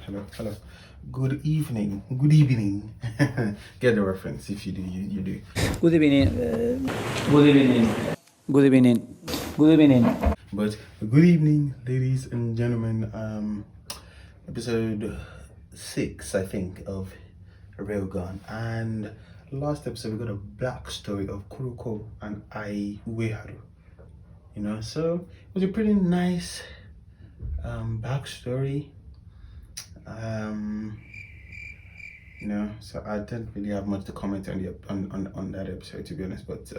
hello. Good evening. Good evening. Get the reference. If you do, you do. Good evening. Good evening. Good evening. Good evening. But good evening, ladies and gentlemen. Episode 6, I think, of Railgun. And last episode we got a backstory of Kuroko and Ai Ueharu. You know, so it was a pretty nice backstory. You know, so I didn't really have much to comment on the on that episode, to be honest, but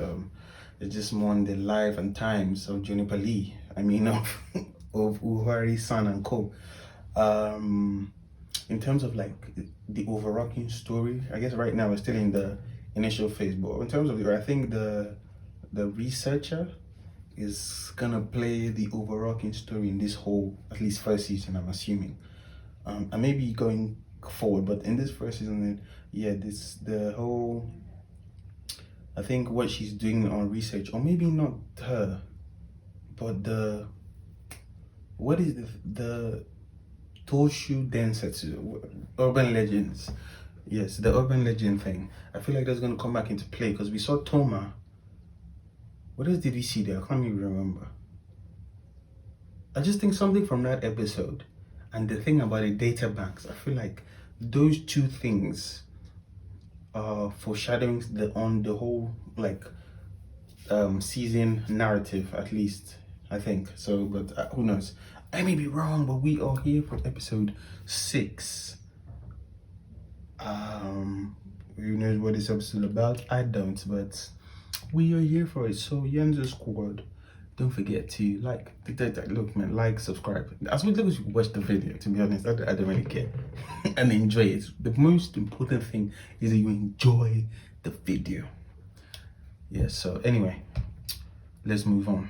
it's just more on the life and times of Juniper Lee. I mean, of Uhari San and Co. In terms of like the overarching story, I guess right now we're still in the initial phase, but in terms of I think the researcher is gonna play the overarching story in this whole, at least first season, I'm assuming. And maybe going forward, but in this first season, yeah, the whole, I think what she's doing on research, or maybe not her, but what is the Toshu Densetsu, urban legends. Yes, the urban legend thing. I feel like that's gonna come back into play because we saw Toma. What else did we see there? I can't even remember. I just think something from that episode and the thing about the data banks, I feel like those two things are foreshadowing the whole like season narrative, at least I think so. But who knows? I may be wrong, but we are here for episode 6. Who knows what this episode is about? I don't, but we are here for it. So Yenzo Squad, don't forget to like, look man, like, subscribe. As long as you watch the video, to be honest, I don't really care. And enjoy it. The most important thing is that you enjoy the video. Yeah, so anyway, let's move on.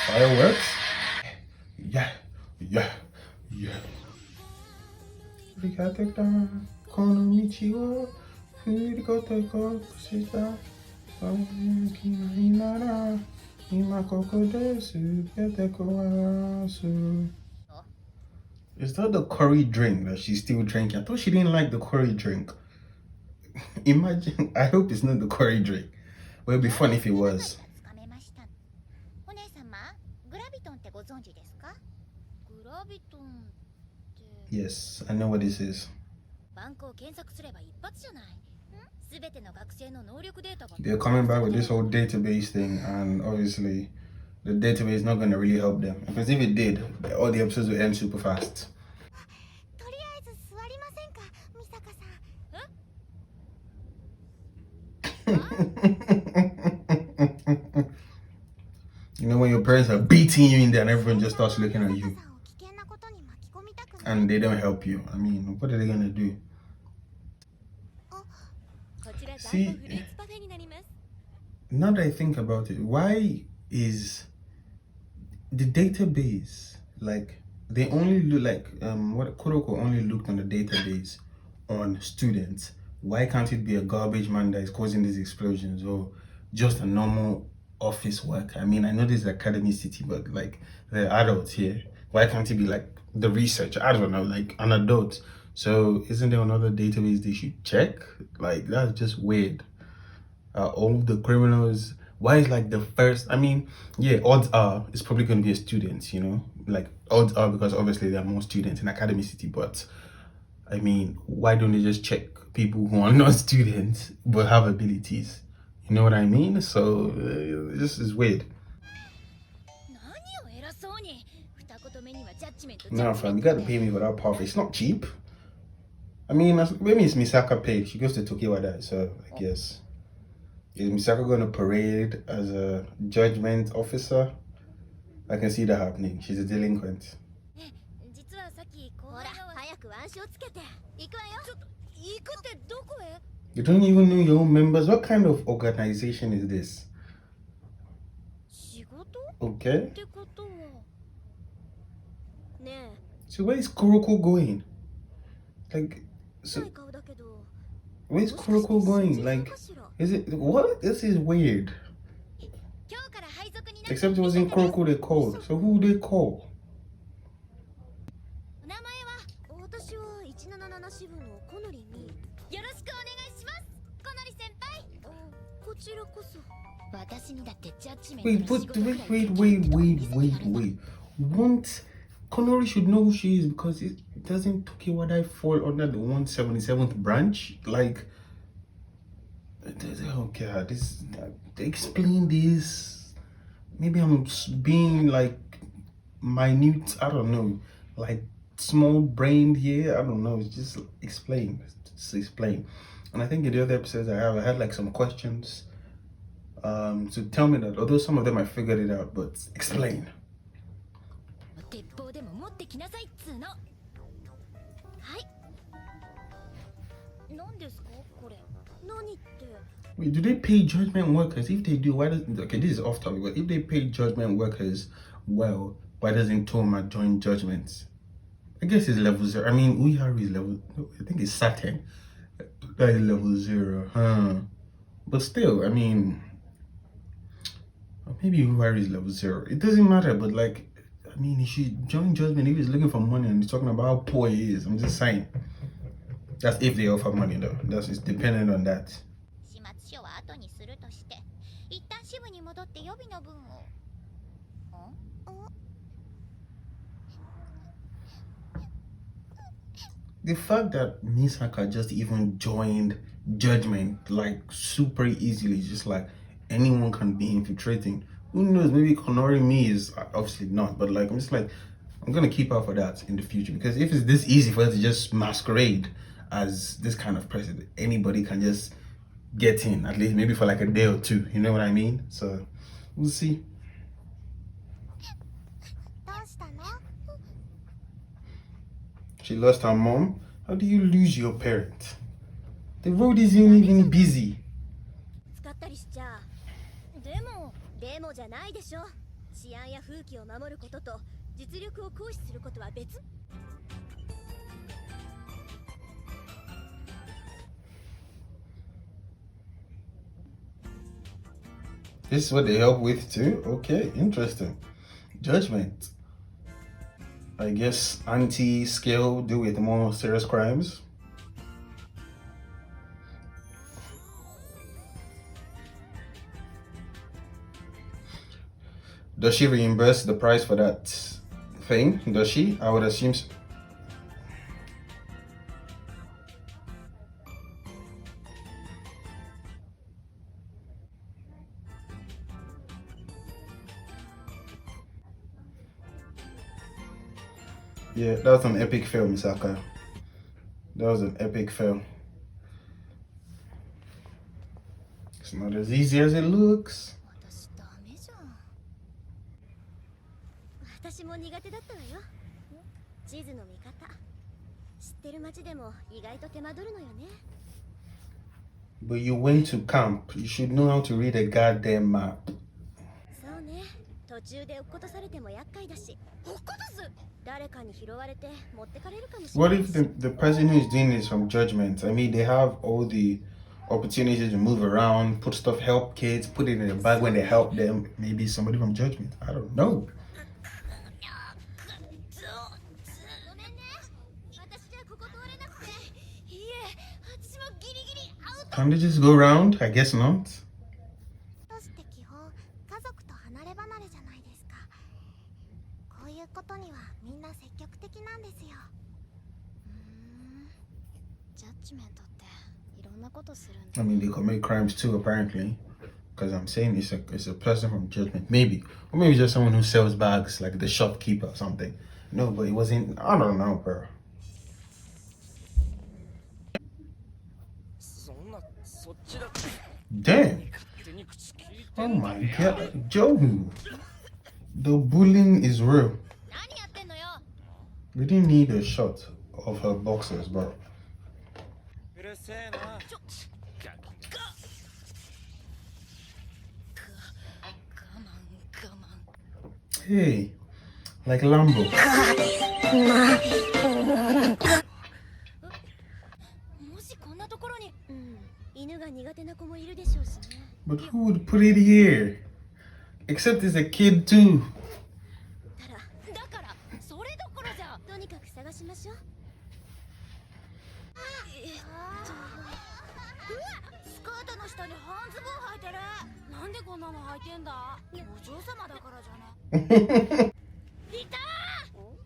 Fireworks? Yeah. Is that the curry drink that she's still drinking? I thought she didn't like the curry drink. Imagine, I hope it's not the curry drink. Well, it'd be fun if it was. Yes, I know what this is. They're coming back with this whole database thing, and obviously the database is not going to really help them. Because if it did, all the episodes would end super fast. You know when your parents are beating you in there and everyone just starts looking at you and they don't help you. I mean, what are they gonna do? See, now that I think about it, why is the database like they only look like what Kuroko only looked on the database on students? Why can't it be a garbage man that is causing these explosions, or just a normal office work? I mean, I know this is Academy City, but like the adults here, why can't it be like the researcher? I don't know, like an adult. So isn't there another database they should check? Like that's just weird. All the criminals, why is like the first, I mean, yeah, odds are it's probably going to be a student, you know, like odds are, because obviously there are more students in Academy City, but I mean, why don't they just check people who are not students but have abilities? You know what I mean? So this is weird. No, fam, you gotta pay me for that path. It's not cheap. I mean, maybe it's Misaka paid. She goes to Tokiwada, so I guess. Is Misaka going to parade as a judgment officer? I can see that happening. She's a delinquent. You don't even know your own members? What kind of organization is this? Okay. So where is Kuroko going? Like, so where's Kuroko going? Like, is it what? This is weird. Except it was in Kuroko they called. So who they call? Wait. Won't Connery should know who she is because it doesn't Tokiwadai fall under the 177th branch? Like, okay, this explain this. Maybe I'm being like minute. I don't know, like small brained here. I don't know. It's just explain. And I think in the other episodes I had like some questions. To tell me that although some of them I figured it out, but explain. Wait, do they pay judgment workers? If they do, why does okay? This is off topic, but if they pay judgment workers well, why doesn't Toma join judgments? I guess it's level 0. I mean, Uyaru is level. I think it's Saturn. That is level 0, huh? But still, I mean, maybe Uyaru is level 0. It doesn't matter. But like, I mean, he should join judgment if he's looking for money and he's talking about how poor he is. I'm just saying. That's if they offer money, though. That's it's dependent on that. The fact that Misaka just even joined Judgment like super easily, just like anyone can be infiltrating. Who knows? Maybe Konori Me is obviously not, but like I'm just like I'm gonna keep out for that in the future because if it's this easy for her to just masquerade as this kind of president, anybody can just get in, at least maybe for like a day or two. You know what I mean? So we'll see. She lost her mom. How do you lose your parent? The road isn't even busy. This is what they help with too? Okay, interesting. Judgment. I guess anti-scale do with more serious crimes. Does she reimburse the price for that thing? Does she? I would assume so. Yeah, that was an epic fail, Misaka. That was an epic fail. It's not as easy as it looks. But you went to camp. You should know how to read a goddamn map. What if the person who is doing this from Judgment? I mean, they have all the opportunities to move around, put stuff, help kids, put it in a bag when they help them. Maybe somebody from Judgment. I don't know. Can they just go around? I guess not. I mean, they commit crimes too, apparently. Because I'm saying it's a person from Judgment, maybe. Or maybe just someone who sells bags, like the shopkeeper or something. No, but it wasn't, I don't know, bro. Damn. Oh my god. Joe. The bullying is real. We didn't need a shot of her boxers, bro. Hey, like Lambo. But who would put it here? Except it's a kid too. スカートの下に半ズボン履いてる。なんでこんなの履いてんだ。お嬢様だからじゃね。いたー。小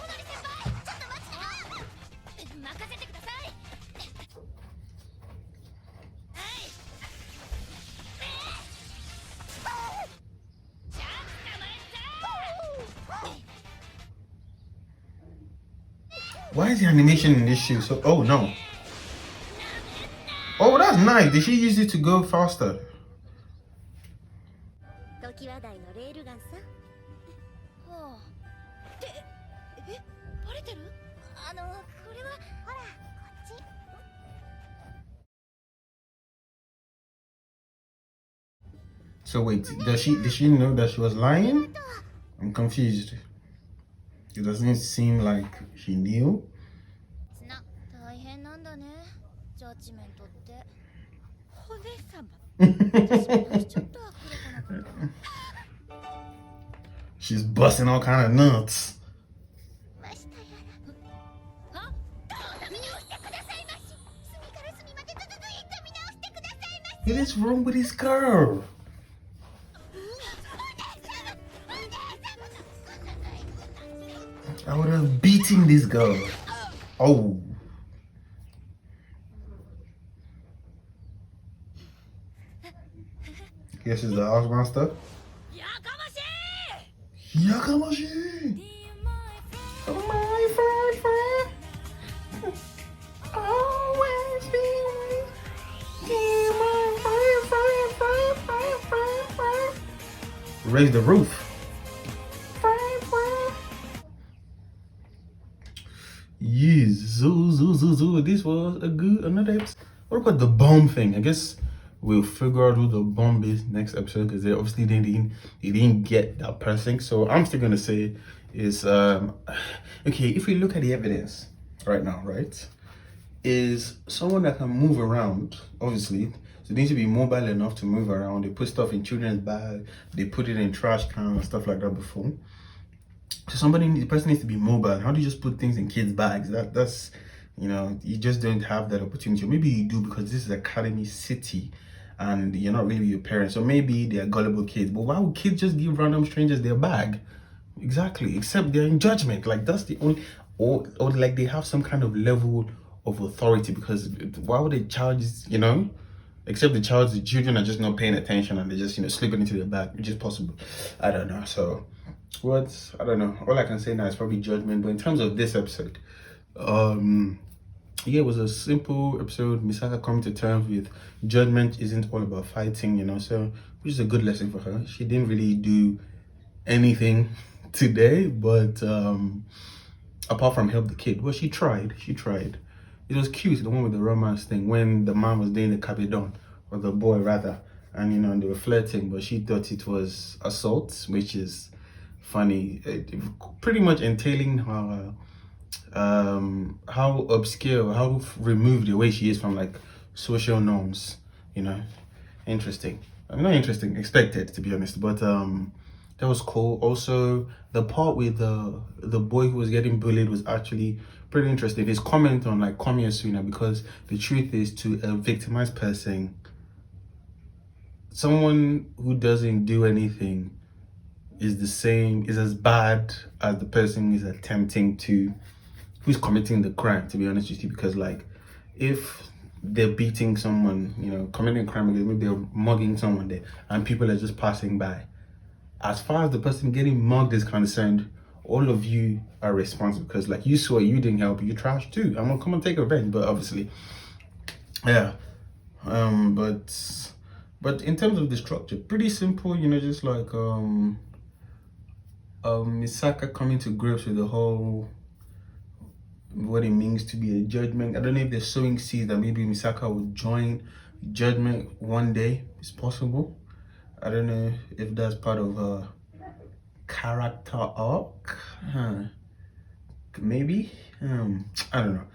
鳥先輩、ちょっと待って。任せてください。Why is the animation in this shoe so? Oh no. Oh, that's nice. Did she use it to go faster? 時話題のレールガンさ。はあ。バレてる？これはほらこっち。So wait, did she know that she was lying? I'm confused. It doesn't seem like she knew. 大変なんだね。ジャッジメントって。お姉様。She's busting all kind of nuts. What is wrong with this girl? I would have beaten this girl. Oh. Guess it's the house monster. Yakamashi! Oh my friend. Always be with. Raise the roof. Yes, zoo. This was another episode. What about the bomb thing? I guess we'll figure out who the bomb is next episode because they obviously didn't get that person. So I'm still gonna say is okay. If we look at the evidence right now, right, is someone that can move around. Obviously, so they need to be mobile enough to move around. They put stuff in children's bag. They put it in trash cans and stuff like that before. So the person needs to be mobile. How do you just put things in kids' bags? That's you just don't have that opportunity. Or maybe you do because this is Academy City and you're not really your parents. So maybe they're gullible kids. But why would kids just give random strangers their bag? Exactly. Except they're in Judgement. Like that's the only or like they have some kind of level of authority because why would they charge, except the children are just not paying attention and they're just, slipping into their bag, which is possible. I don't know. So I don't know. All I can say now is probably Judgement. But in terms of this episode, yeah, it was a simple episode. Misaka coming to terms with Judgement isn't all about fighting, so which is a good lesson for her. She didn't really do anything today, but apart from help the kid. Well, she tried. It was cute, the one with the romance thing, when the man was doing the cabidon, or the boy rather, and they were flirting, but she thought it was assault, which is funny. It pretty much entailing her how obscure, how removed the way she is from like social norms, interesting. I mean, not interesting, expected to be honest, but that was cool. Also, the part with the boy who was getting bullied was actually pretty interesting. His comment on like Komi Asuna, because the truth is, to a victimized person, someone who doesn't do anything is as bad as the person who's who's committing the crime, to be honest with you. Because like if they're beating someone, committing a crime, maybe they're mugging someone there and people are just passing by, as far as the person getting mugged is concerned, all of you are responsible because like you saw you didn't help, you trash too. I'm gonna come and take revenge. But obviously, yeah. But in terms of the structure, pretty simple, just like Misaka coming to grips with the whole what it means to be a Judgement. I don't know if they're sowing seeds that maybe Misaka will join Judgement one day. It's possible. I don't know if that's part of a character arc. Maybe. I don't know.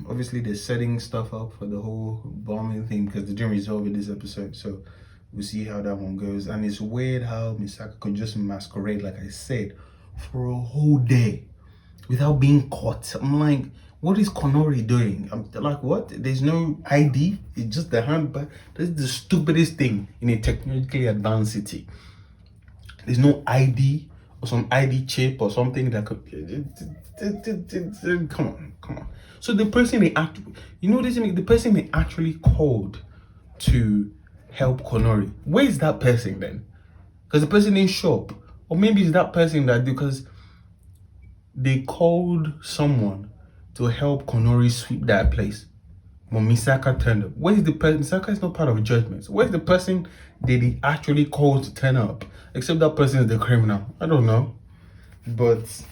Obviously they're setting stuff up for the whole bombing thing because they didn't resolve it this episode. So we'll see how that one goes. And it's weird how Misaka could just masquerade, like I said, for a whole day without being caught. I'm like, What is Konori doing? I'm like, what? There's no ID. It's just the handbag. This is the stupidest thing in a technologically advanced city. There's no ID or some ID chip or something that could. Come on. So the person they actually, the person they actually called to help Konori. Where is that person then? Because the person didn't show up, or maybe it's that person that because they called someone to help Konori sweep that place. But Misaka turned up. Where's the person? Misaka is not part of Judgment. So where's the person they actually called to turn up? Except that person is the criminal. I don't know. But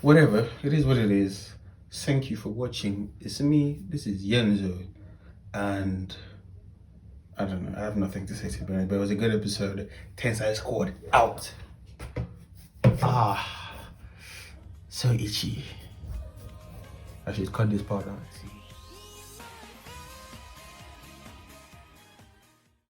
whatever. It is what it is. Thank you for watching. It's me. This is Yenzo. And I don't know. I have nothing to say to you, but it was a good episode. Tensai Squad out. So itchy. I should cut this part out. See.